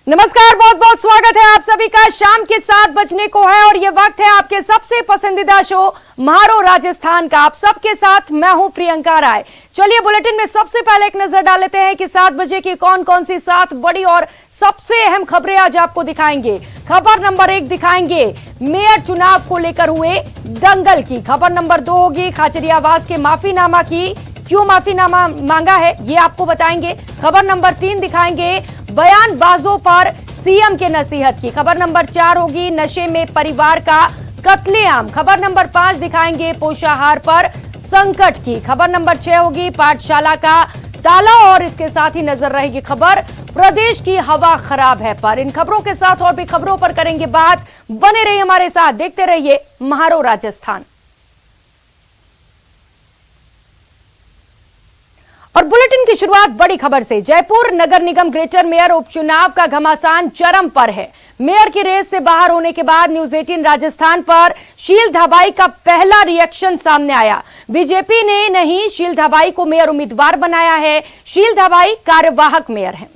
नमस्कार, बहुत बहुत स्वागत है आप सभी का। शाम के 7 बजने को है और ये वक्त है आपके सबसे पसंदीदा शो म्हारो राजस्थान का। आप सबके साथ मैं हूं प्रियंका राय। चलिए बुलेटिन में सबसे पहले एक नजर डाल लेते हैं कि 7 बजे की कौन कौन सी 7 बड़ी और सबसे अहम खबरें आज आपको दिखाएंगे। खबर नंबर 1 दिखाएंगे मेयर चुनाव को लेकर हुए दंगल की। खबर नंबर 2 होगी खाचरियावास के माफीनामा की, क्यों माफीनामा मांगा है ये आपको बताएंगे। खबर नंबर 3 दिखाएंगे बयानबाजों पर सीएम के नसीहत की। खबर नंबर 4 होगी नशे में परिवार का कत्लेआम। खबर नंबर 5 दिखाएंगे पोषाहार पर संकट की। खबर नंबर 6 होगी पाठशाला का ताला और इसके साथ ही नजर रहेगी खबर प्रदेश की हवा खराब है पर। इन खबरों के साथ और भी खबरों पर करेंगे बात। बने रहिए हमारे साथ, देखते रहिए म्हारो राजस्थान। और बुलेटिन की शुरुआत बड़ी खबर से। जयपुर नगर निगम ग्रेटर मेयर उपचुनाव का घमासान चरम पर है। मेयर की रेस से बाहर होने के बाद न्यूज 18 राजस्थान पर शील धाबाई का पहला रिएक्शन सामने आया। बीजेपी ने नहीं शील धाबाई को मेयर उम्मीदवार बनाया है। शील धाबाई कार्यवाहक मेयर हैं।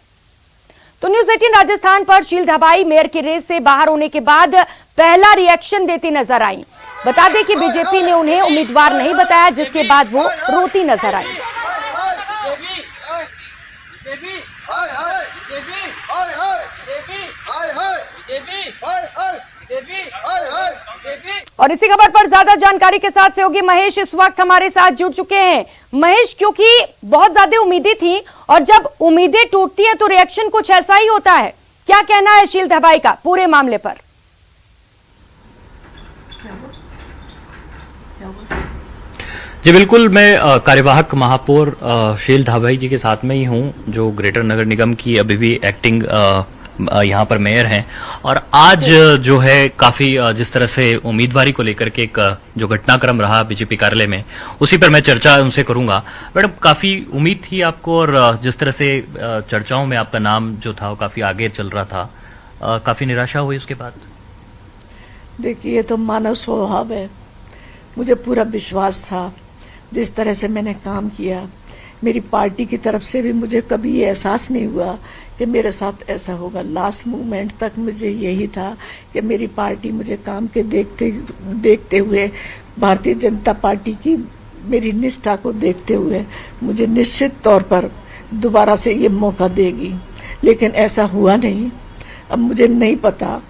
तो न्यूज 18 राजस्थान पर शील धाबाई मेयर की रेस से बाहर होने के बाद पहला रिएक्शन देती नजर आई। बता दें कि बीजेपी ने उन्हें उम्मीदवार नहीं बताया, जिसके बाद वो रोती नजर आई। और इसी खबर पर ज्यादा जानकारी के साथ सहयोगी महेश इस वक्त हमारे साथ जुड़ चुके हैं। महेश, क्योंकि बहुत ज्यादा उम्मीदें थी और जब उम्मीदें टूटती है तो रिएक्शन कुछ ऐसा ही होता है। क्या कहना है शील धाबाई का पूरे मामले पर? जी बिल्कुल, मैं कार्यवाहक महापौर शील धाबाई जी के साथ में ही हूं, जो ग्रेटर नगर निगम की अभी भी एक्टिंग यहाँ पर मेयर हैं। और आज जो है काफी जिस तरह से उम्मीदवारी को लेकर के एक जो घटनाक्रम रहा बीजेपी कार्यालय में, उसी पर मैं चर्चा उनसे करूंगा। मैडम, काफी उम्मीद थी आपको और जिस तरह से चर्चाओं में आपका नाम जो था वो काफी आगे चल रहा था, काफी निराशा हुई उसके बाद? देखिए, ये तो मानव स्वभाव है। मुझे पूरा विश्वास था जिस तरह से मैंने काम किया। मेरी पार्टी की तरफ से भी मुझे कभी ये एहसास नहीं हुआ कि मेरे साथ ऐसा होगा। लास्ट मोमेंट तक मुझे यही था कि मेरी पार्टी मुझे काम के देखते हुए, भारतीय जनता पार्टी की मेरी निष्ठा को देखते हुए मुझे निश्चित तौर पर दोबारा से ये मौका देगी, लेकिन ऐसा हुआ नहीं। अब मुझे नहीं पता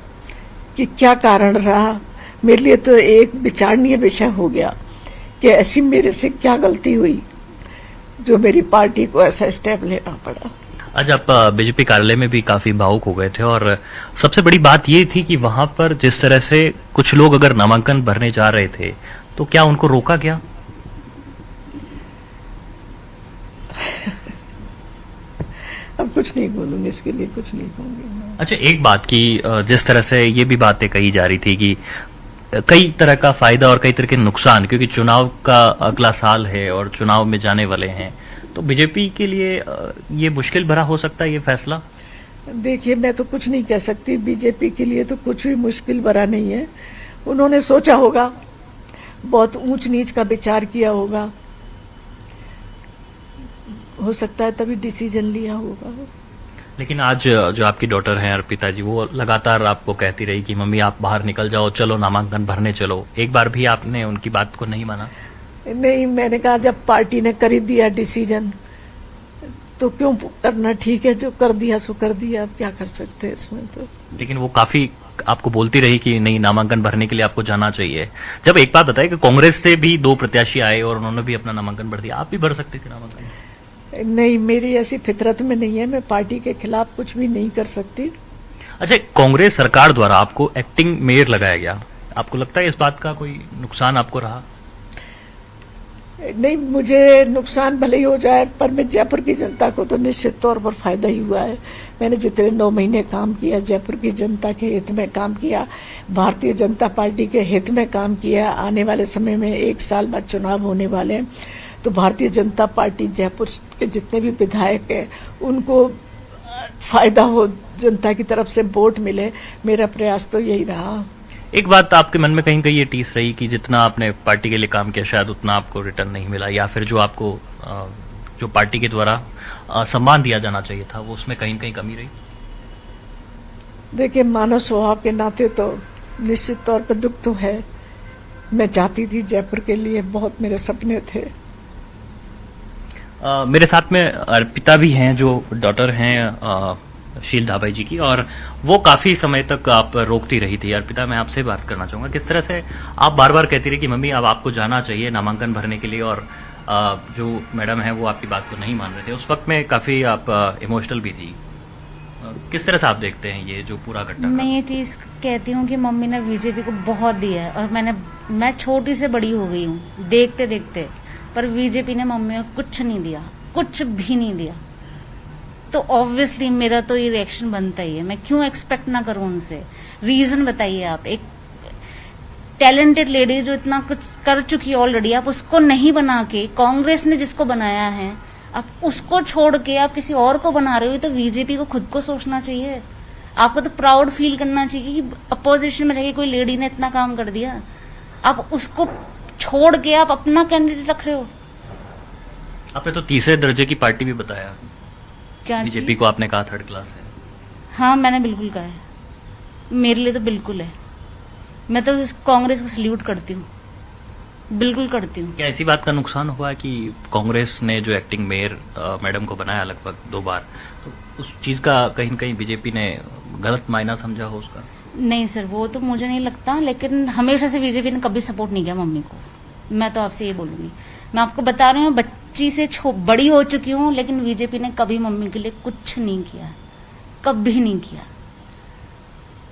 कि क्या कारण रहा। मेरे लिए तो एक विचारणीय विषय हो गया कि ऐसी मेरे से क्या गलती हुई जो मेरी पार्टी को ऐसा स्टेप लेना पड़ा। आज आप बीजेपी कार्यालय में भी काफी भावुक हो गए थे और सबसे बड़ी बात ये थी कि वहां पर जिस तरह से कुछ लोग अगर नामांकन भरने जा रहे थे तो क्या उनको रोका गया? अब कुछ नहीं बोलूंगी, इसके लिए कुछ नहीं कहूंगी। अच्छा, एक बात की जिस तरह से ये भी बातें कही जा रही थी कि कई तरह का फायदा और कई तरह के नुकसान, क्योंकि चुनाव का अगला साल है और चुनाव में जाने वाले हैं, तो बीजेपी के लिए ये मुश्किल भरा हो सकता है ये फैसला? देखिए, मैं तो कुछ नहीं कह सकती। बीजेपी के लिए तो कुछ भी मुश्किल भरा नहीं है। उन्होंने सोचा होगा, बहुत ऊंच नीच का विचार किया होगा, हो सकता है तभी डिसीजन लिया होगा। लेकिन आज जो आपकी डॉटर हैं अर्पिता जी, वो लगातार आपको कहती रही कि मम्मी आप बाहर निकल जाओ, चलो नामांकन भरने चलो। एक बार भी आपने उनकी बात को नहीं माना? नहीं, मैंने कहा जब पार्टी ने कर दिया डिसीजन तो क्यों करना। ठीक है, जो कर दिया सो कर दिया, अब क्या कर सकते हैं इसमें तो। लेकिन वो काफी आपको बोलती रही कि नहीं, नामांकन भरने के लिए आपको जाना चाहिए। जब एक बात बताए कि कांग्रेस से भी 2 प्रत्याशी आए और उन्होंने भी अपना नामांकन भर दिया, आप भी भर सकती थी नामांकन? नहीं, मेरी ऐसी फितरत में नहीं है। मैं पार्टी के खिलाफ कुछ भी नहीं कर सकती। अच्छा, कांग्रेस सरकार द्वारा आपको एक्टिंग मेयर लगाया गया, आपको लगता है इस बात का कोई नुकसान आपको रहा? नहीं, मुझे नुकसान भले ही हो जाए, पर मैं जयपुर की जनता को तो निश्चित तौर पर फायदा ही हुआ है। मैंने जितने 9 महीने काम किया, जयपुर की जनता के हित में काम किया, भारतीय जनता पार्टी के हित में काम किया। आने वाले समय में 1 साल बाद चुनाव होने वाले हैं, तो भारतीय जनता पार्टी जयपुर के जितने भी विधायक हैं उनको फायदा हो, जनता की तरफ से वोट मिले। मेरा प्रयास तो यही रहा। एक बात आपके मन में कहीं कहीं ये टीस रही कि जितना आपने पार्टी के लिए काम किया शायद उतना आपको रिटर्न नहीं मिला, या फिर जो आपको जो पार्टी के द्वारा सम्मान दिया जाना चाहिए था वो उसमें कहीं कहीं कमी रही? देखिए, मानव स्वभाव के नाते तो निश्चित तौर पर दुख तो है। मैं चाहती थी जयपुर के लिए, बहुत मेरे सपने थे। मेरे साथ में अर्पिता भी हैं, जो डॉटर हैं शील धाबाई जी की, और वो काफी समय तक आप रोकती रही थी। अर्पिता, मैं आपसे बात करना चाहूंगा, किस तरह से आप बार बार कहती रही कि मम्मी अब आपको जाना चाहिए नामांकन भरने के लिए, और जो मैडम है वो आपकी बात को नहीं मान रहे थे। उस वक्त में काफी आप इमोशनल भी थी। किस तरह से आप देखते हैं ये जो पूरा घटना? मैं ये चीज कहती हूँ कि मम्मी ने बीजेपी को बहुत दिया है, और मैं छोटी से बड़ी हो गई हूँ देखते देखते, पर बीजेपी ने मम्मी को कुछ नहीं दिया, कुछ भी नहीं दिया। तो ऑब्वियसली मेरा तो ये रिएक्शन बनता ही है। मैं क्यों एक्सपेक्ट ना करूं उनसे? रीजन बताइए आप। एक टैलेंटेड लेडी जो इतना कुछ कर चुकी है ऑलरेडी, आप उसको नहीं बना के, कांग्रेस ने जिसको बनाया है, आप उसको छोड़ के आप किसी और को बना रहे हो। तो बीजेपी को खुद को सोचना चाहिए। आपको तो प्राउड फील करना चाहिए कि अपोजिशन में रह के कोई लेडी ने इतना काम कर दिया। आप उसको छोड़ के आप अपना कैंडिडेट रख रहे हो। आपने तो तीसरे दर्जे की पार्टी भी बताया। क्या बीजेपी को आपने कहा थर्ड क्लास है। हाँ, मैंने बिल्कुल कहा है। मेरे लिए तो बिल्कुल है। मैं तो कांग्रेस को सल्यूट करती हूँ, बिल्कुल करती हूँ। क्या इसी बात का नुकसान हुआ कि कांग्रेस ने जो एक्टिंग मेयर मैडम को बनाया लगभग 2 बार, तो उस चीज का कहीं न कहीं बीजेपी ने गलत मायना समझा हो उसका? नहीं सर, वो तो मुझे नहीं लगता, लेकिन हमेशा से बीजेपी ने कभी सपोर्ट नहीं किया मम्मी को। मैं तो आपसे ये बोलूंगी, मैं आपको बता रही हूँ, बच्ची से बड़ी हो चुकी हूँ, लेकिन बीजेपी ने कभी मम्मी के लिए कुछ नहीं किया, कभी नहीं किया।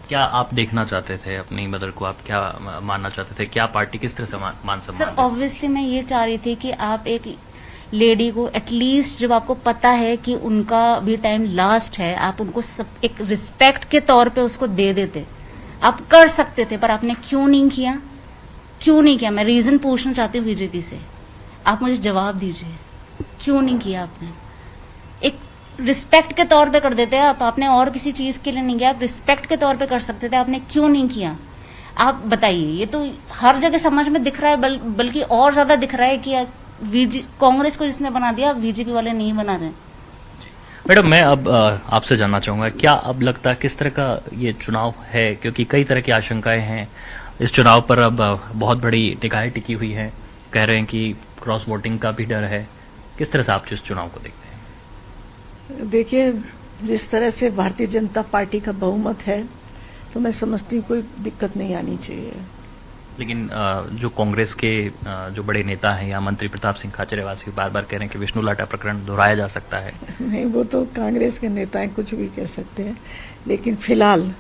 क्या आप देखना चाहते थे अपनी मदर को? आप क्या मानना चाहते थे? क्या पार्टी किस तरह से मान सर सम्मान? ऑब्वियसली मैं ये चाह रही थी कि आप एक लेडी को एटलीस्ट, जब आपको पता है कि उनका भी टाइम लास्ट है, आप उनको सब एक रिस्पेक्ट के तौर पे उसको दे देते। आप कर सकते थे, पर आपने क्यों नहीं किया? क्यों नहीं किया? मैं रीजन पूछना चाहती हूँ बीजेपी से, आप मुझे जवाब दीजिए, क्यों नहीं किया आपने? एक रिस्पेक्ट के तौर पे कर देते आप, आपने और किसी चीज के लिए नहीं किया, आप रिस्पेक्ट के तौर पे कर सकते थे, आपने क्यों नहीं किया? आप बताइए। ये तो हर जगह समझ में दिख रहा है, बल्कि और ज्यादा दिख रहा है कि कांग्रेस को जिसने बना दिया, बीजेपी वाले नहीं बना रहे। मैडम, मैं अब आपसे जानना चाहूंगा, क्या अब लगता है किस तरह का ये चुनाव है? क्योंकि कई तरह की आशंकाएं हैं इस चुनाव पर। अब बहुत बड़ी निगाहें टिकी हुई हैं, कह रहे हैं कि क्रॉस वोटिंग का भी डर है। किस तरह से आप इस चुनाव को देखते हैं? देखिए, जिस तरह से भारतीय जनता पार्टी का बहुमत है, तो मैं समझती हूँ कोई दिक्कत नहीं आनी चाहिए। लेकिन जो कांग्रेस के जो बड़े नेता हैं या मंत्री प्रताप सिंह खाचरियावास बार बार कह रहे हैं कि विष्णु लाटा प्रकरण दोहराया जा सकता है। नहीं, वो तो कांग्रेस के नेता हैं, कुछ भी कह सकते हैं, लेकिन फिलहाल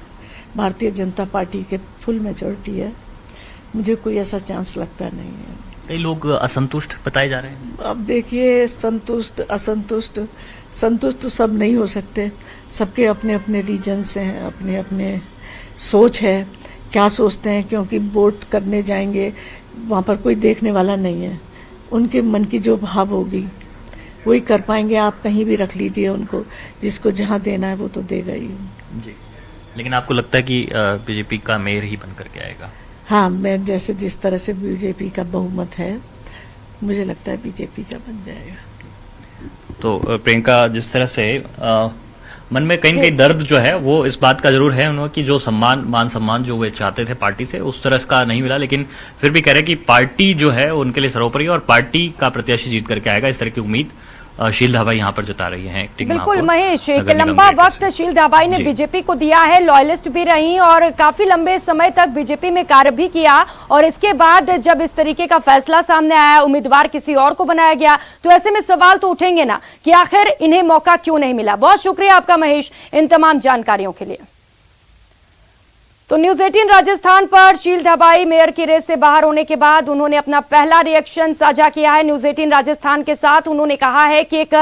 भारतीय जनता पार्टी के फुल मेजॉरिटी है। मुझे कोई ऐसा चांस लगता नहीं है। कई लोग असंतुष्ट बताए जा रहे हैं। अब देखिए, संतुष्ट असंतुष्ट, संतुष्ट तो सब नहीं हो सकते। सबके अपने अपने रीजन्स हैं, अपने अपने सोच है, क्या सोचते हैं, क्योंकि वोट करने जाएंगे वहाँ पर कोई देखने वाला नहीं है। उनके मन की जो भाव होगी वही कर पाएंगे। आप कहीं भी रख लीजिए उनको, जिसको जहाँ देना है वो तो देगा ही। जी, लेकिन आपको लगता है कि बीजेपी का मेयर ही बन करके आएगा? हाँ, मैं जैसे जिस तरह से बीजेपी का बहुमत है, मुझे लगता है बीजेपी का बन जाएगा। तो प्रियंका, जिस तरह से मन में कहीं न कहीं दर्द जो है वो इस बात का जरूर है उन्होंने कि जो मान सम्मान जो वे चाहते थे पार्टी से, उस तरह का नहीं मिला, लेकिन फिर भी कह रहे हैं कि पार्टी जो है उनके लिए सर्वोपरि है और पार्टी का प्रत्याशी जीत करके आएगा। इस तरह की उम्मीद शील धाबाई यहाँ पर जता रही हैं। बिल्कुल महेश, एक लंबा वक्त शील धाबाई ने बीजेपी को दिया है, लॉयलिस्ट भी रही और काफी लंबे समय तक बीजेपी में कार्य भी किया, और इसके बाद जब इस तरीके का फैसला सामने आया, उम्मीदवार किसी और को बनाया गया, तो ऐसे में सवाल तो उठेंगे ना कि आखिर इन्हें मौका क्यों नहीं मिला। बहुत शुक्रिया आपका महेश इन तमाम जानकारियों के लिए। तो न्यूज 18 राजस्थान पर शील धाबाई मेयर की रेस से बाहर होने के बाद उन्होंने अपना पहला रिएक्शन साझा किया है न्यूज 18 राजस्थान के साथ। उन्होंने कहा है कि एक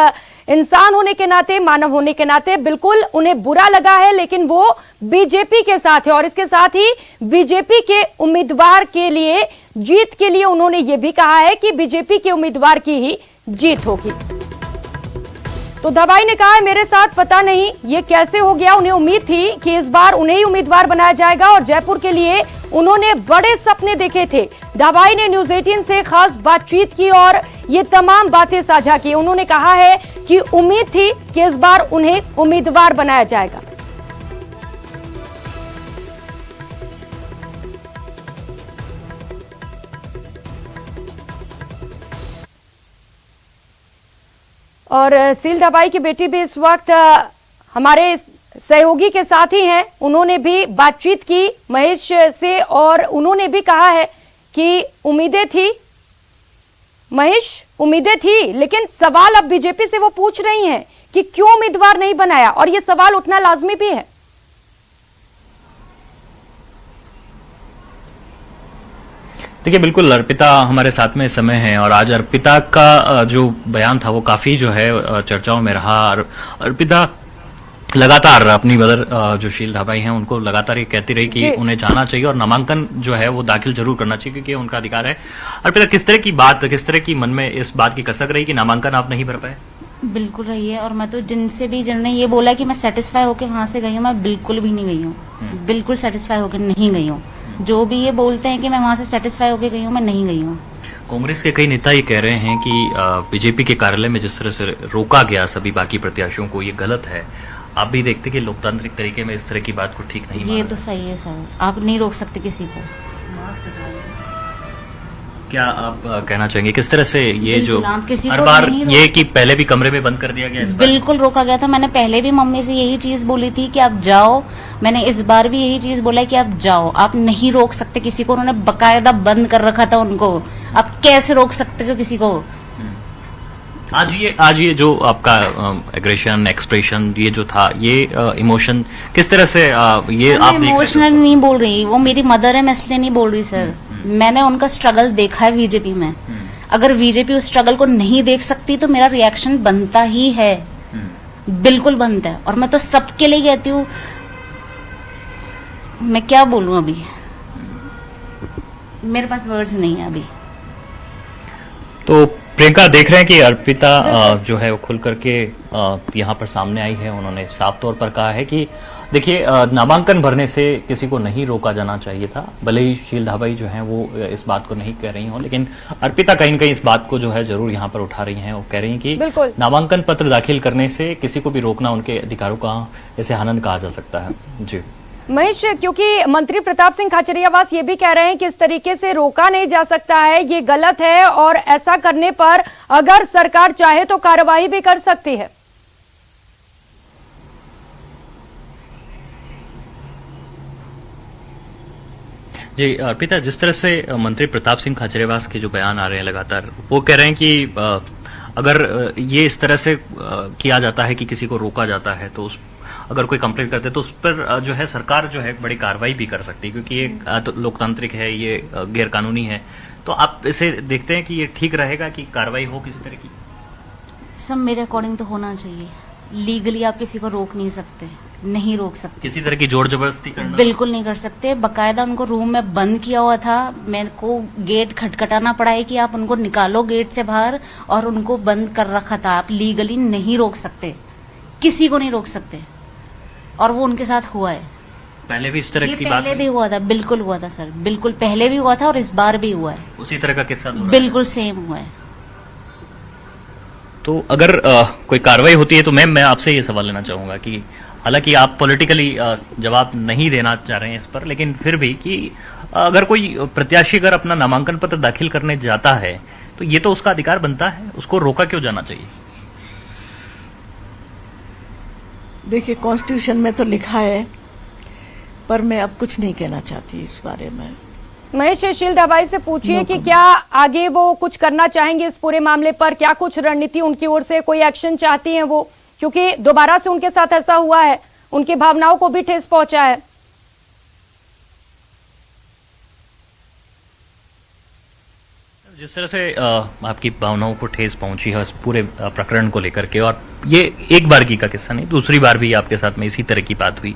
इंसान होने के नाते, मानव होने के नाते बिल्कुल उन्हें बुरा लगा है, लेकिन वो बीजेपी के साथ है और इसके साथ ही बीजेपी के उम्मीदवार के लिए, जीत के लिए उन्होंने ये भी कहा है कि बीजेपी के उम्मीदवार की ही जीत होगी। तो धाबाई ने कहा है, मेरे साथ पता नहीं ये कैसे हो गया, उन्हें उम्मीद थी कि इस बार उन्हें ही उम्मीदवार बनाया जाएगा और जयपुर के लिए उन्होंने बड़े सपने देखे थे। धाबाई ने न्यूज 18 से खास बातचीत की और ये तमाम बातें साझा की। उन्होंने कहा है कि उम्मीद थी कि इस बार उन्हें उम्मीदवार बनाया जाएगा। और शील धाबाई की बेटी भी इस वक्त हमारे सहयोगी के साथ ही हैं। उन्होंने भी बातचीत की महेश से और उन्होंने भी कहा है कि उम्मीदें थी महेश, उम्मीदें थी, लेकिन सवाल अब बीजेपी से वो पूछ रही हैं कि क्यों उम्मीदवार नहीं बनाया, और ये सवाल उठना लाजमी भी है। देखिए, बिल्कुल अर्पिता हमारे साथ में इस समय है और आज अर्पिता का जो बयान था वो काफी जो है चर्चाओं में रहा। और अर्पिता लगातार अपनी मदर जो शील धाबाई हैं उनको लगातार ये कहती रही कि उन्हें जाना चाहिए और नामांकन जो है वो दाखिल जरूर करना चाहिए क्योंकि उनका अधिकार है। अर्पिता, किस तरह की मन में इस बात की कसक रही कि नामांकन आप नहीं भर पाए? बिल्कुल रही है, और मैं तो जिन्होंने ये बोला कि मैं सेटिस्फाई होकर वहां से गई हूँ, मैं बिल्कुल भी नहीं गई हूँ। बिल्कुल सेटिस्फाई होकर नहीं गई हूँ। जो भी ये बोलते हैं कि मैं वहां से सेटिस्फाई होकर गई हूँ, मैं नहीं गई हूँ। कांग्रेस के कई नेता ये कह रहे हैं कि बीजेपी के कार्यालय में जिस तरह से रोका गया सभी बाकी प्रत्याशियों को, ये गलत है। आप भी देखते कि लोकतांत्रिक तरीके में इस तरह की बात को ठीक नहीं ये तो सही है सर, आप नहीं रोक सकते किसी को। क्या आप कहना चाहेंगे किस तरह से ये जो किसी हर को बार नहीं ये कि पहले भी कमरे में बंद कर दिया गया, इस बार बिल्कुल रोका गया था। मैंने पहले भी मम्मी से यही चीज बोली थी कि आप जाओ। मैंने इस बार भी यही चीज बोला कि आप जाओ, आप नहीं रोक सकते किसी को। उन्होंने बकायदा बंद कर रखा था उनको, आप कैसे रोक सकते हो किसी को? आज ये जो आपका एग्रेशन एक्सप्रेशन ये जो था, ये इमोशन किस तरह से ये आप इमोशनल नहीं बोल रही, वो मेरी मदर है, मैं इसलिए नहीं बोल रही सर। मैंने उनका स्ट्रगल देखा है बीजेपी में। अगर बीजेपी उस स्ट्रगल को नहीं देख सकती तो मेरा रिएक्शन बनता ही है, बिल्कुल बनता है। और मैं तो सबके लिए कहती हूँ, मैं क्या बोलूं अभी, मेरे पास वर्ड्स नहीं है अभी। तो प्रियंका, देख रहे हैं कि अर्पिता जो है वो खुल करके यहाँ पर सामने आई है। उन्होंने साफ तौर पर कहा है कि देखिए, नामांकन भरने से किसी को नहीं रोका जाना चाहिए था। भले ही शील धाबाई जो हैं वो इस बात को नहीं कह रही हों, लेकिन अर्पिता कहीं न कहीं इस बात को जो है जरूर यहाँ पर उठा रही हैं और कह रही हैं कि नामांकन पत्र दाखिल करने से किसी को भी रोकना उनके अधिकारों का इसे हनन कहा जा सकता है। जी महेश, क्योंकि मंत्री प्रताप सिंह खाचरियावास ये भी कह रहे हैं कि इस तरीके से रोका नहीं जा सकता है, ये गलत है और ऐसा करने पर अगर सरकार चाहे तो कार्रवाई भी कर सकती है। जी अर्पिता, जिस तरह से मंत्री प्रताप सिंह खाचरियावास के जो बयान आ रहे हैं लगातार, वो कह रहे हैं कि अगर ये इस तरह से किया जाता है कि किसी को रोका जाता है तो अगर कोई कंप्लेंट करते तो उस पर जो है सरकार जो है बड़ी कार्रवाई भी कर सकती है, क्योंकि ये तो लोकतांत्रिक है, ये गैर कानूनी है। तो आप इसे देखते हैं कि ये ठीक रहेगा कि कार्रवाई हो किसी तरह की? सब मेरे अकॉर्डिंग तो होना चाहिए। लीगली आप किसी को रोक नहीं सकते, नहीं रोक सकते। किसी तरह की जोर जबरदस्ती करना बिल्कुल नहीं कर सकते। बकायदा उनको रूम में बंद किया हुआ था, मेरे को गेट खटखटाना पड़ा है कि आप उनको निकालो गेट से बाहर, और उनको बंद कर रखा था। आप लीगली नहीं रोक सकते, किसी को नहीं रोक सकते, और वो उनके साथ हुआ है। पहले भी इस तरह की बात पहले भी हुआ था, बिल्कुल हुआ था सर, बिल्कुल पहले भी हुआ था और इस बार भी हुआ है। उसी तरह का किस्सा बिल्कुल सेम हुआ है। तो अगर कोई कार्रवाई होती है तो मैं आपसे ये सवाल लेना चाहूंगा कि हालांकि आप पॉलिटिकली जवाब नहीं देना चाह रहे हैं इस पर, लेकिन फिर भी कि अगर कोई प्रत्याशी अगर अपना नामांकन पत्र दाखिल करने जाता है तो ये तो उसका अधिकार बनता है, उसको रोका क्यों जाना चाहिए? देखिए, कॉन्स्टिट्यूशन में तो लिखा है, पर मैं अब कुछ नहीं कहना चाहती इस बारे में। महेश, शील धाबाई से पूछिए कि क्या आगे वो कुछ करना चाहेंगे इस पूरे मामले पर, क्या कुछ रणनीति उनकी ओर से, कोई एक्शन चाहती हैं वो, क्योंकि दोबारा से उनके साथ ऐसा हुआ है, उनकी भावनाओं को भी ठेस पहुंचा है। जिस तरह से आपकी भावनाओं को ठेस पहुंची है इस पूरे प्रकरण को लेकर के, और ये एक बार की का किस्सा नहीं, दूसरी बार भी आपके साथ में इसी तरह की बात हुई,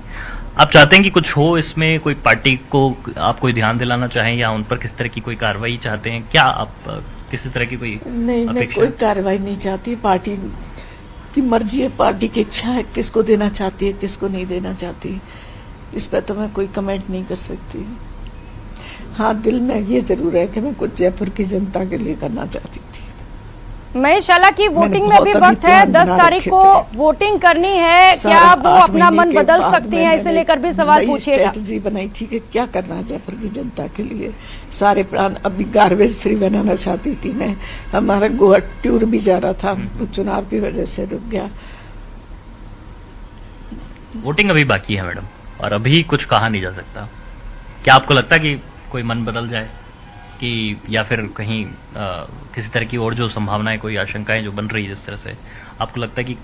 आप चाहते हैं कि कुछ हो इसमें, कोई पार्टी को आप कोई ध्यान दिलाना चाहें या उन पर किस तरह की कोई कार्रवाई चाहते हैं? क्या आप किसी तरह की कोई नहीं, मैं कोई कार्रवाई नहीं चाहती। पार्टी की मर्जी है, पार्टी की इच्छा है, किसको देना चाहती है किसको नहीं देना चाहती, इस पर तो मैं कोई कमेंट नहीं कर सकती। हाँ, दिल में ये जरूर है कि मैं कुछ जयपुर की जनता के लिए करना चाहती थी। महेश, हालांकि वोटिंग में बहुत भी अभी वक्त है, प्लान 10 बना तारीख रखे को थे। वोटिंग करनी है, क्या 7-8 वो अपना मन महीने के बदल बाद सकती हैं, इसे मैंने लेकर भी सवाल नई पूछिएगा। स्ट्रेटजी बनाई थी कि क्या करना जयपुर की जनता के लिए। सारे प्लान, अभी गार्बेज फ्री बनाना चाहती थी मैं, हमारा गोवा टूर भी जा रहा था, वो चुनाव की वजह से रुक गया। वोटिंग अभी बाकी है मैडम, और अभी कुछ कहा नहीं जा सकता। क्या आपको लगता है कि कोई मन बदल जाए, कि या फिर कहीं किसी तरह की और जो संभावनाएं, कोई आशंकाएं जो बन रही है जिस तरह से, आपको लगता है कि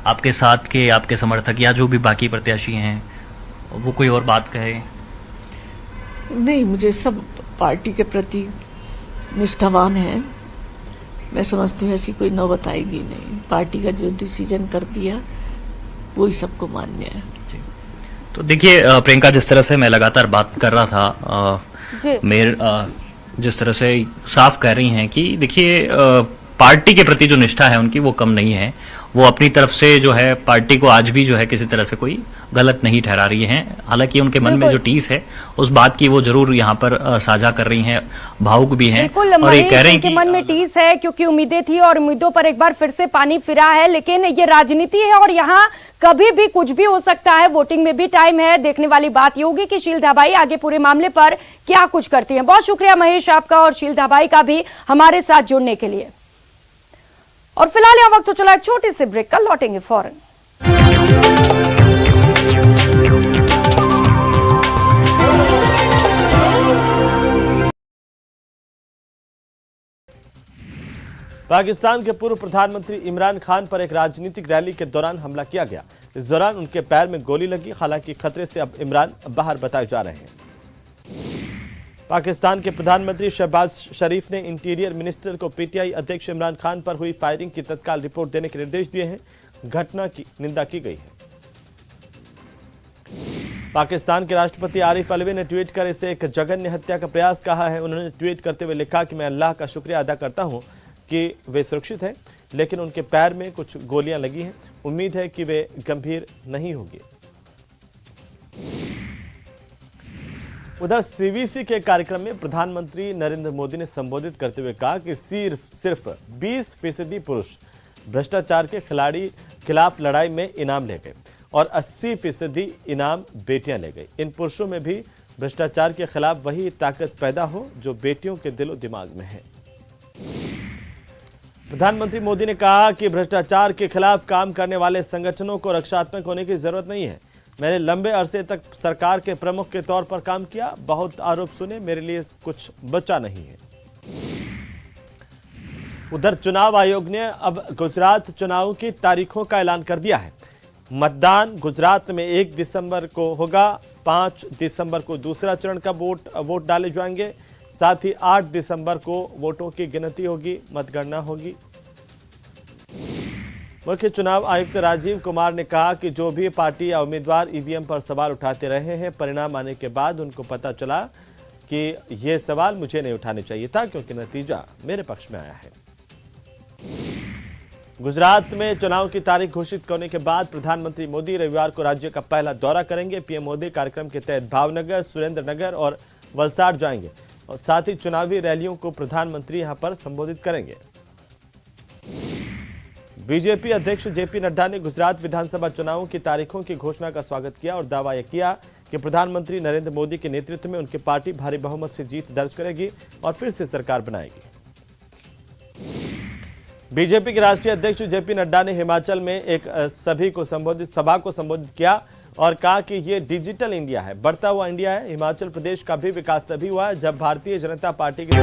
आपके साथ के आपके समर्थक या जो भी बाकी प्रत्याशी हैं वो कोई और बात कहे? नहीं, मुझे सब पार्टी के प्रति निष्ठावान है। मैं समझती हूँ ऐसी कोई नौबत आएगी नहीं। पार्टी का जो डिसीजन कर दिया वही सबको मान्य है। तो देखिए प्रियंका, जिस तरह से मैं लगातार बात कर रहा था, जी। मेयर जिस तरह से साफ कह रही हैं कि देखिए पार्टी के प्रति जो निष्ठा है उनकी वो कम नहीं है। वो अपनी तरफ से जो है पार्टी को आज भी जो है किसी तरह से कोई गलत नहीं ठहरा रही हैं। हालांकि उनके मन में जो टीस है उस बात की वो जरूर यहाँ पर साझा कर रही हैं, भावुक भी हैं। बिल्कुल, और ये कह रहे हैं उनके कि मन में टीस है, क्योंकि उम्मीदें थी और उम्मीदों पर एक बार फिर से पानी फिरा है। लेकिन ये राजनीति है और यहाँ कभी भी कुछ भी हो सकता है। वोटिंग में भी टाइम है। देखने वाली बात ये होगी कि शील धाबाई आगे पूरे मामले पर क्या कुछ करती हैं। बहुत शुक्रिया महेश आपका और शील धाबाई का भी हमारे साथ जुड़ने के लिए। और फिलहाल यह वक्त हो चला एक छोटी सी ब्रेक का, लौटेंगे फौरन। पाकिस्तान के पूर्व प्रधानमंत्री इमरान खान पर एक राजनीतिक रैली के दौरान हमला किया गया। इस दौरान उनके पैर में गोली लगी। हालांकि खतरे से अब इमरान बाहर बताए जा रहे हैं। पाकिस्तान के प्रधानमंत्री शहबाज शरीफ ने इंटीरियर मिनिस्टर को पीटीआई अध्यक्ष इमरान खान पर हुई फायरिंग की तत्काल रिपोर्ट देने के निर्देश दिए हैं। घटना की निंदा की गई है। पाकिस्तान के राष्ट्रपति आरिफ अलवी ने ट्वीट कर इसे एक जघन्य हत्या का प्रयास कहा है। उन्होंने ट्वीट करते हुए लिखा कि मैं अल्लाह का शुक्रिया अदा करता हूं कि वे सुरक्षित हैं, लेकिन उनके पैर में कुछ गोलियां लगी हैं। उम्मीद है कि वे गंभीर नहीं होंगे। उधर सीवीसी के कार्यक्रम में प्रधानमंत्री नरेंद्र मोदी ने संबोधित करते हुए कहा कि सिर्फ 20% पुरुष भ्रष्टाचार के खिलाफ लड़ाई में इनाम ले गए और 80% इनाम बेटियां ले गई। इन पुरुषों में भी भ्रष्टाचार के खिलाफ वही ताकत पैदा हो जो बेटियों के दिलो दिमाग में है। प्रधानमंत्री मोदी ने कहा कि भ्रष्टाचार के खिलाफ काम करने वाले संगठनों को रक्षात्मक होने की जरूरत नहीं है। मैंने लंबे अरसे तक सरकार के प्रमुख के तौर पर काम किया, बहुत आरोप सुने, मेरे लिए कुछ बचा नहीं है। उधर चुनाव आयोग ने अब गुजरात चुनाव की तारीखों का ऐलान कर दिया है। मतदान गुजरात में 1 दिसंबर को होगा। 5 दिसंबर को दूसरा चरण का वोट डाले जाएंगे। साथ ही 8 दिसंबर को वोटों की गिनती होगी, मतगणना होगी। मुख्य चुनाव आयुक्त राजीव कुमार ने कहा कि जो भी पार्टी या उम्मीदवार ईवीएम पर सवाल उठाते रहे हैं, परिणाम आने के बाद उनको पता चला कि ये सवाल मुझे नहीं उठाने चाहिए था, क्योंकि नतीजा मेरे पक्ष में आया है। गुजरात में चुनाव की तारीख घोषित करने के बाद प्रधानमंत्री मोदी रविवार को राज्य का पहला दौरा करेंगे। पीएम मोदी कार्यक्रम के तहत भावनगर, सुरेंद्रनगर और वलसाड जाएंगे और साथ ही चुनावी रैलियों को प्रधानमंत्री यहां पर संबोधित करेंगे। बीजेपी अध्यक्ष जेपी नड्डा ने गुजरात विधानसभा चुनावों की तारीखों की घोषणा का स्वागत किया और दावा यह किया कि प्रधानमंत्री नरेंद्र मोदी के नेतृत्व में उनकी पार्टी भारी बहुमत से जीत दर्ज करेगी और फिर से सरकार बनाएगी। बीजेपी के राष्ट्रीय अध्यक्ष जेपी नड्डा ने हिमाचल में एक सभा को संबोधित किया और कहा कि ये डिजिटल इंडिया है, बढ़ता हुआ इंडिया है। हिमाचल प्रदेश का भी विकास तभी हुआ है जब भारतीय जनता पार्टी की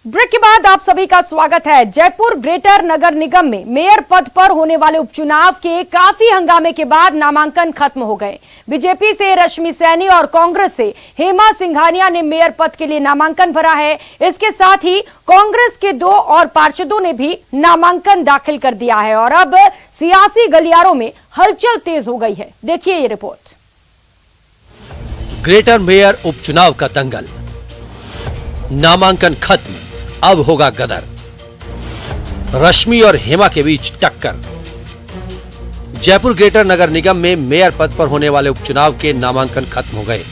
ब्रेक के बाद आप सभी का स्वागत है। जयपुर ग्रेटर नगर निगम में मेयर पद पर होने वाले उपचुनाव के काफी हंगामे के बाद नामांकन खत्म हो गए। बीजेपी से रश्मि सैनी और कांग्रेस से हेमा सिंघानिया ने मेयर पद के लिए नामांकन भरा है। इसके साथ ही कांग्रेस के 2 और पार्षदों ने भी नामांकन दाखिल कर दिया है और अब सियासी गलियारों में हलचल तेज हो गई है। देखिए ये रिपोर्ट। ग्रेटर मेयर उपचुनाव का दंगल, नामांकन खत्म, अब होगा गदर। रश्मि और हेमा के बीच टक्कर। जयपुर ग्रेटर नगर निगम में मेयर पद पर होने वाले उपचुनाव के नामांकन खत्म हो गए।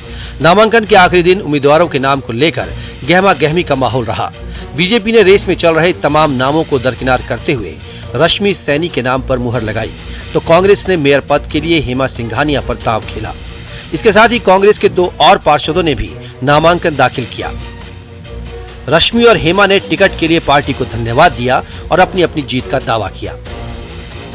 नामांकन के आखिरी दिन उम्मीदवारों के नाम को लेकर गहमा गहमी का माहौल रहा। बीजेपी ने रेस में चल रहे तमाम नामों को दरकिनार करते हुए रश्मि सैनी के नाम पर मुहर लगाई, तो कांग्रेस ने मेयर पद के लिए हेमा सिंघानिया पर दांव खेला। इसके साथ ही कांग्रेस के 2 और पार्षदों ने भी नामांकन दाखिल किया। रश्मि और हेमा ने टिकट के लिए पार्टी को धन्यवाद दिया और अपनी अपनी जीत का दावा किया।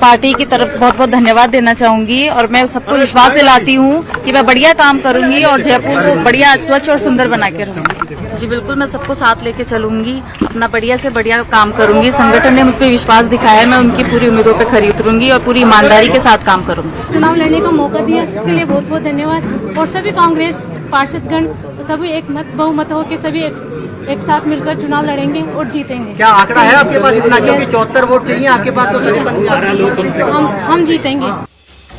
पार्टी की तरफ से बहुत बहुत धन्यवाद देना चाहूंगी और मैं सबको विश्वास दिलाती हूँ कि मैं बढ़िया काम करूंगी और जयपुर को बढ़िया स्वच्छ और सुंदर बना के रहूंगी। जी बिल्कुल, मैं सबको साथ लेके चलूंगी, अपना बढ़िया से बढ़िया काम करूंगी। संगठन ने मुझ पर विश्वास दिखाया है, मैं उनकी पूरी उम्मीदों पे खरी उतरूंगी और पूरी ईमानदारी के साथ काम करूंगी। चुनाव लड़ने का मौका दिया, इसके लिए बहुत बहुत धन्यवाद। और सभी कांग्रेस पार्षदगण सभी एक मत बहुमत होकर सभी एक साथ मिलकर चुनाव लड़ेंगे और जीतेंगे। क्या आंकड़ा है आपके पास इतना, क्योंकि 74 वोट चाहिए आपके पास तो हम जीतेंगे।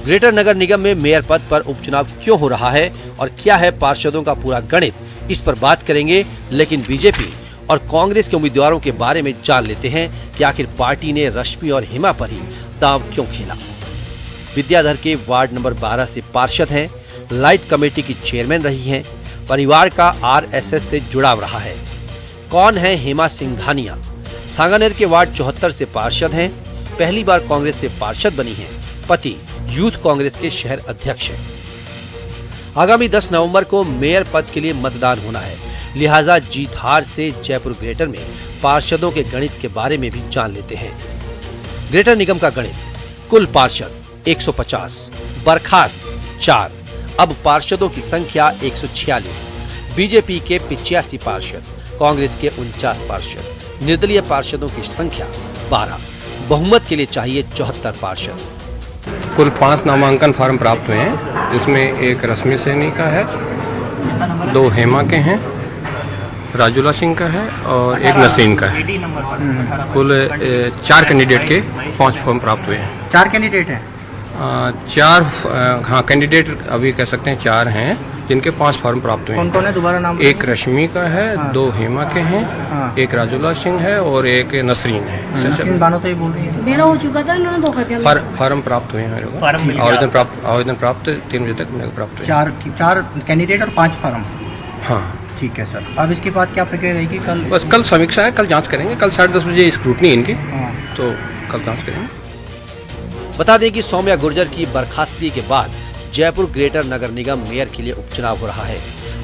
ग्रेटर नगर निगम में मेयर पद पर उपचुनाव क्यों हो रहा है और क्या है पार्षदों का पूरा गणित, इस पर बात करेंगे। लेकिन बीजेपी और कांग्रेस के उम्मीदवारों के बारे में जान लेते हैं कि आखिर पार्टी ने रश्मि और हेमा पर ही दांव क्यों खेला। विद्याधर के वार्ड नंबर 12 से पार्षद हैं, लाइट कमेटी की चेयरमैन रही हैं, परिवार का आरएसएस से जुड़ाव रहा है। कौन है हेमा सिंघानिया? सांगानेर के वार्ड 74 से पार्षद हैं, पहली बार कांग्रेस से पार्षद बनी हैं, पति यूथ कांग्रेस के शहर अध्यक्ष हैं। आगामी 10 नवंबर को मेयर पद के लिए मतदान होना है, लिहाजा जीत हार से जयपुर ग्रेटर में पार्षदों के गणित के बारे में भी जान लेते हैं। ग्रेटर निगम का गणित, कुल पार्षद 150, बर्खास्त 4, अब पार्षदों की संख्या 146, बीजेपी के 85 पार्षद, कांग्रेस के 49 पार्षद, निर्दलीय पार्षदों की संख्या 12, बहुमत के लिए चाहिए 74 पार्षद। कुल 5 नामांकन फार्म प्राप्त हुए हैं, जिसमें एक रश्मि सैनी का है, 2 हेमा के हैं, राजुला सिंह का है और एक नसीम का है। कुल 4 कैंडिडेट के 5 फॉर्म प्राप्त हुए हैं। 4 कैंडिडेट हैं? 4 हाँ कैंडिडेट अभी कह सकते हैं 4 हैं, जिनके 5 फॉर्म प्राप्त हुए हैं। कौन कौन है, दोबारा नाम? एक रश्मि का है, 2 हेमा के हैं, एक राजुला सिंह है और एक नसरीन है। नसरीन बानो तो ये बोल रही है मेरा हो चुका था, इन्होंने धोखा दिया। फॉर्म प्राप्त हुए हैं मेरे को, आवेदन प्राप्त 3 बजे तक मेरे को प्राप्त हुए। 4 कैंडिडेट और 5 फॉर्म? हाँ ठीक है सर। अब इसके बाद क्या प्रक्रिया रहेगी? कल समीक्षा है, कल जांच करेंगे, कल 10:30 बजे स्क्रूटनी इनकी, तो कल जांच करेंगे। बता दें कि सौम्या गुर्जर की बर्खास्तगी के बाद जयपुर ग्रेटर नगर निगम मेयर के लिए उपचुनाव हो रहा है।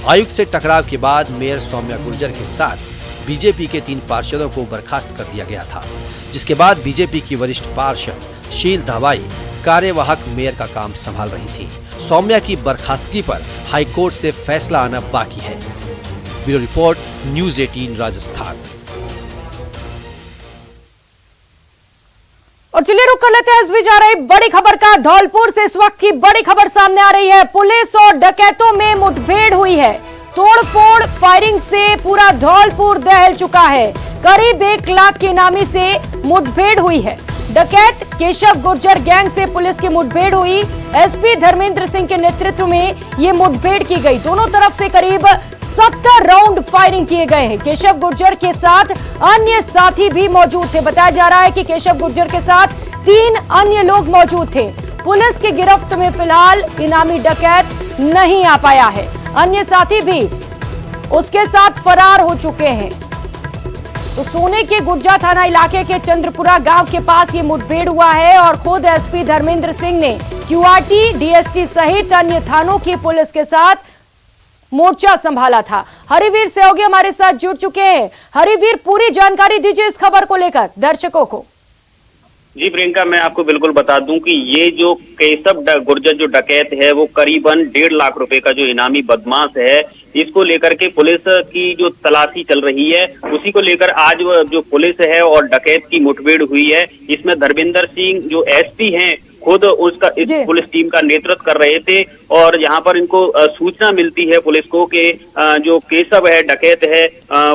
आयुक्त से टकराव के बाद मेयर सौम्या गुर्जर के साथ बीजेपी के 3 पार्षदों को बर्खास्त कर दिया गया था, जिसके बाद बीजेपी की वरिष्ठ पार्षद शील धाबाई कार्यवाहक मेयर का काम संभाल रही थी। सौम्या की बर्खास्तगी पर हाईकोर्ट से फैसला आना बाकी है। Bureau report, news 18 Rajasthan. और चलिए रुक कर लेते हैं इस बीच आ रही बड़ी खबर का। धौलपुर से इस वक्त की बड़ी खबर सामने आ रही है। पुलिस और डकैतों में मुठभेड़ हुई है। तोड़फोड़ फायरिंग से पूरा धौलपुर दहल चुका है। करीब 1 लाख के इनामी से मुठभेड़ हुई है। डकैत केशव गुर्जर गैंग से पुलिस की मुठभेड़ हुई। एसपी धर्मेंद्र सिंह के नेतृत्व में ये मुठभेड़ की गई। दोनों तरफ से करीब 70 राउंड फायरिंग किए गए हैं। केशव गुर्जर के साथ अन्य साथी भी मौजूद थे। बताया जा रहा है कि केशव गुर्जर के साथ 3 अन्य लोग मौजूद थे। पुलिस की गिरफ्त में फिलहाल इनामी डकैत नहीं आ पाया है। अन्य साथी भी उसके साथ फरार हो चुके हैं। तो सोने के गुज्जा थाना इलाके के चंद्रपुरा गांव के पास ये मुठभेड़ हुआ है और खुद एसपी धर्मेंद्र सिंह ने क्यूआरटी, डीएसटी सहित अन्य थानों की पुलिस के साथ मोर्चा संभाला था। हरिवीर सहयोगी हमारे साथ जुड़ चुके हैं। हरिवीर, पूरी जानकारी दीजिए इस खबर को लेकर दर्शकों को। जी प्रियंका, मैं आपको बिल्कुल बता दूं कि ये जो केशव गुर्जर जो डकैत है वो करीबन 1.5 लाख रुपए का जो इनामी बदमाश है, इसको लेकर के पुलिस की जो तलाशी चल रही है, उसी को लेकर आज जो पुलिस है और डकैत की मुठभेड़ हुई है। इसमें धर्मेंद्र सिंह जो एसपी हैं खुद उसका इस पुलिस टीम का नेतृत्व कर रहे थे और यहाँ पर इनको सूचना मिलती है पुलिस को कि जो केशव है डकैत है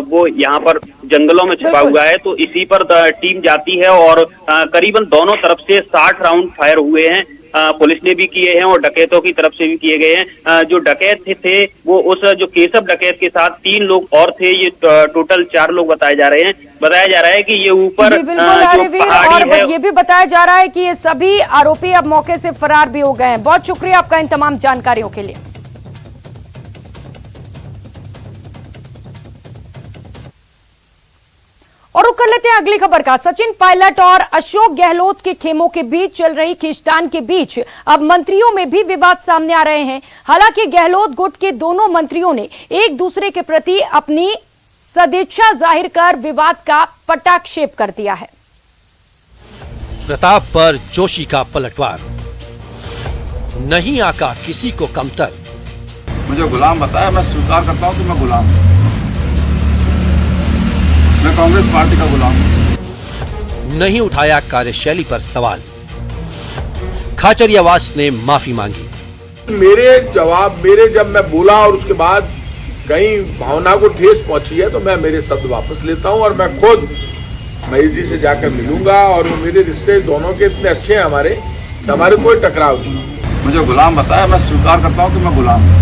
वो यहाँ पर जंगलों में छिपा हुआ है। तो इसी पर टीम जाती है और करीबन दोनों तरफ से 60 राउंड फायर हुए हैं। पुलिस ने भी किए हैं और डकैतों की तरफ से भी किए गए हैं। जो डकैत थे वो उस जो केशव डकैत के साथ 3 लोग और थे। ये टोटल 4 लोग बताए जा रहे हैं। बताया जा रहा है कि ये ऊपर और ये भी बताया जा रहा है कि ये सभी आरोपी अब मौके से फरार भी हो गए हैं। बहुत शुक्रिया आपका इन तमाम जानकारियों के लिए। और रुक कर लेते हैं अगली खबर का। सचिन पायलट और अशोक गहलोत के खेमों के बीच चल रही खींचतान के बीच अब मंत्रियों में भी विवाद सामने आ रहे हैं। हालांकि गहलोत गुट के दोनों मंत्रियों ने एक दूसरे के प्रति अपनी सदिच्छा जाहिर कर विवाद का पटाक्षेप कर दिया है। प्रताप पर जोशी का पलटवार, नहीं आका किसी को कमतर। मुझे गुलाम बताया, मैं स्वीकार करता हूं कि मैं गुलाम हूं। मैं कांग्रेस पार्टी का गुलाम हूं। नहीं उठाया कार्यशैली पर सवाल, खाचरियावास ने माफी मांगी। मेरे जब मैं बोला और उसके बाद कहीं भावना को ठेस पहुंची है तो मैं मेरे शब्द वापस लेता हूं और मैं खुद महेश जी से जाकर मिलूंगा और वो मेरे रिश्ते दोनों के इतने अच्छे हैं हमारे कि हमारे कोई टकराव नहीं। मुझे गुलाम बताया, मैं स्वीकार करता हूं कि मैं गुलाम हूं।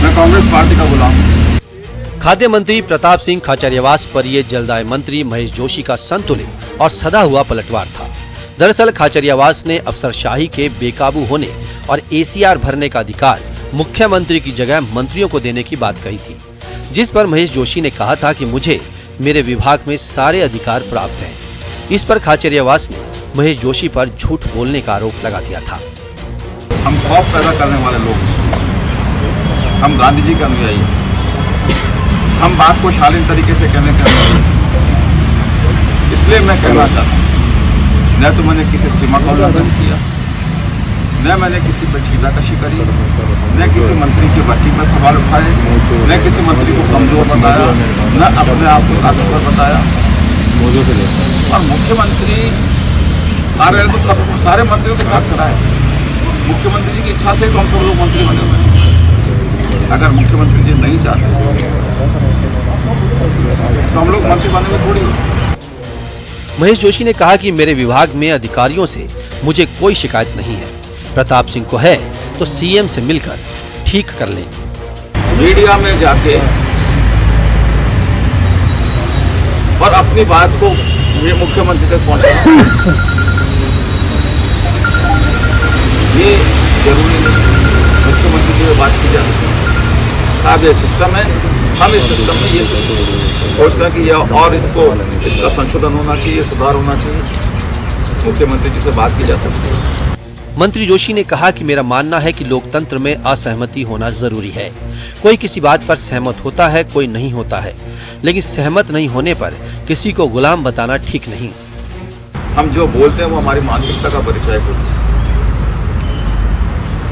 मैं कांग्रेस पार्टी का गुलाम हूं। खाद्य मंत्री प्रताप सिंह खाचरियावास पर ये जलदाय मंत्री महेश जोशी का संतुलित और सदा हुआ पलटवार था। दरअसल खाचरियावास ने अफसरशाही के बेकाबू होने और एसीआर भरने का अधिकार मुख्यमंत्री की जगह मंत्रियों को देने की बात कही थी, जिस पर महेश जोशी ने कहा था कि मुझे मेरे विभाग में सारे अधिकार प्राप्त हैं। इस पर खाचरियावास ने महेश जोशी पर झूठ बोलने का आरोप लगा दिया था। हम खौफ पैदा करने वाले लोग, हम गांधी जी के अनुयायी, हम बात को शालीन तरीके से कहने के इसलिए मैं कहना चाहता हूँ, न तो मैंने किसी सीमा का उल्लंघन किया, न मैंने किसी पर छीटाकशी करी, न किसी मंत्री की भर्ती पर सवाल उठाए, न किसी मंत्री को कमजोर बताया, न अपने आप को ताकतवर बताया। और मुख्यमंत्री कार्यालय तो सब सारे मंत्रियों के साथ खड़ा है। मुख्यमंत्री जी की इच्छा से तो हम सब लोग मंत्री बने हुए हैं। अगर मुख्यमंत्री जी नहीं चाहते तो हम लोग मंत्री बने हुए थोड़ी। महेश जोशी ने कहा कि मेरे विभाग में अधिकारियों से मुझे कोई शिकायत नहीं है। प्रताप सिंह को है तो सीएम से मिलकर ठीक कर लें। मीडिया में जाके और अपनी बात को मुख्यमंत्री तक पहुंचाना ये जरूरी नहीं। मुख्यमंत्री से बात की जा सकती है। अब ये सिस्टम है, हम इस सिस्टम में ये सोचते हैं कि यह और इसका संशोधन होना चाहिए, सुधार होना चाहिए। मुख्यमंत्री जी से बात की जा सकती है। मंत्री जोशी ने कहा कि मेरा मानना है कि लोकतंत्र में असहमति होना जरूरी है। कोई किसी बात पर सहमत होता है, कोई नहीं होता है, लेकिन सहमत नहीं होने पर किसी को गुलाम बताना ठीक नहीं। हम जो बोलते हैं वो हमारी मानसिकता का परिचय होता है।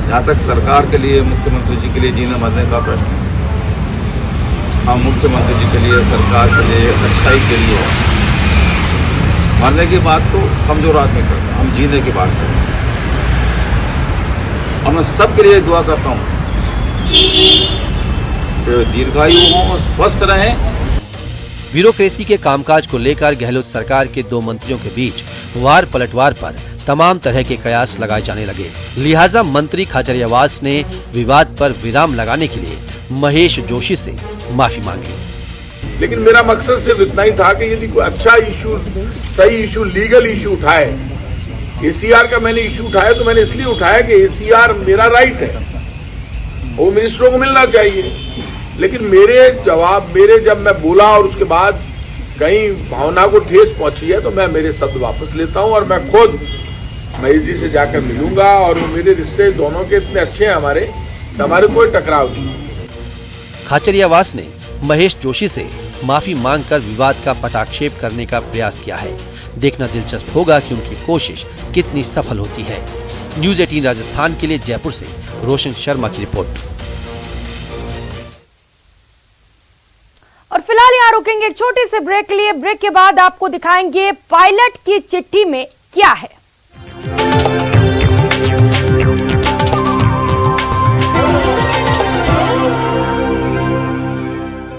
जहाँ तक सरकार के लिए, मुख्यमंत्री जी के लिए जीने मरने का प्रश्न है, हम मुख्यमंत्री जी के लिए, सरकार के लिए, अच्छाई के लिए मरने की बात तो कमजोर आदमी करते हैं, हम जीने की बात करते हैं। और मैं सबके लिए दुआ करता हूँ कि दीर्घायु हो, स्वस्थ रहें। ब्यूरोक्रेसी के कामकाज को लेकर गहलोत सरकार के दो मंत्रियों के बीच वार पलटवार पर तमाम तरह के कयास लगाए जाने लगे। लिहाजा मंत्री खाचरियावास ने विवाद पर विराम लगाने के लिए महेश जोशी से माफी मांगी। लेकिन मेरा मकसद सिर्फ इतना ही था कि यदि कोई अच्छा इशू, सही इशू, लीगल इशू उठाए, एसीआर का मैंने इशू उठाया तो मैंने इसलिए उठाया कि एसीआर मेरा राइट है, वो मिनिस्टरों को मिलना चाहिए। लेकिन मेरे जब मैं बोला और उसके बाद कहीं भावना को ठेस पहुंची है तो मैं मेरे शब्द वापस लेता हूं और मैं खुद महेश जी से जाकर मिलूंगा और वो मेरे रिश्ते दोनों के इतने अच्छे हैं हमारे कि हमारे कोई टकराव नहीं। खाचरियावास ने महेश जोशी से माफी मांगकर विवाद का पटाक्षेप करने का प्रयास किया है। देखना दिलचस्प होगा कि उनकी कोशिश कितनी सफल होती है। न्यूज़ 18 राजस्थान के लिए जयपुर से रोशन शर्मा की रिपोर्ट। और फिलहाल यहाँ रुकेंगे एक छोटे से ब्रेक के लिए। ब्रेक के बाद आपको दिखाएंगे पायलट की चिट्ठी में क्या है।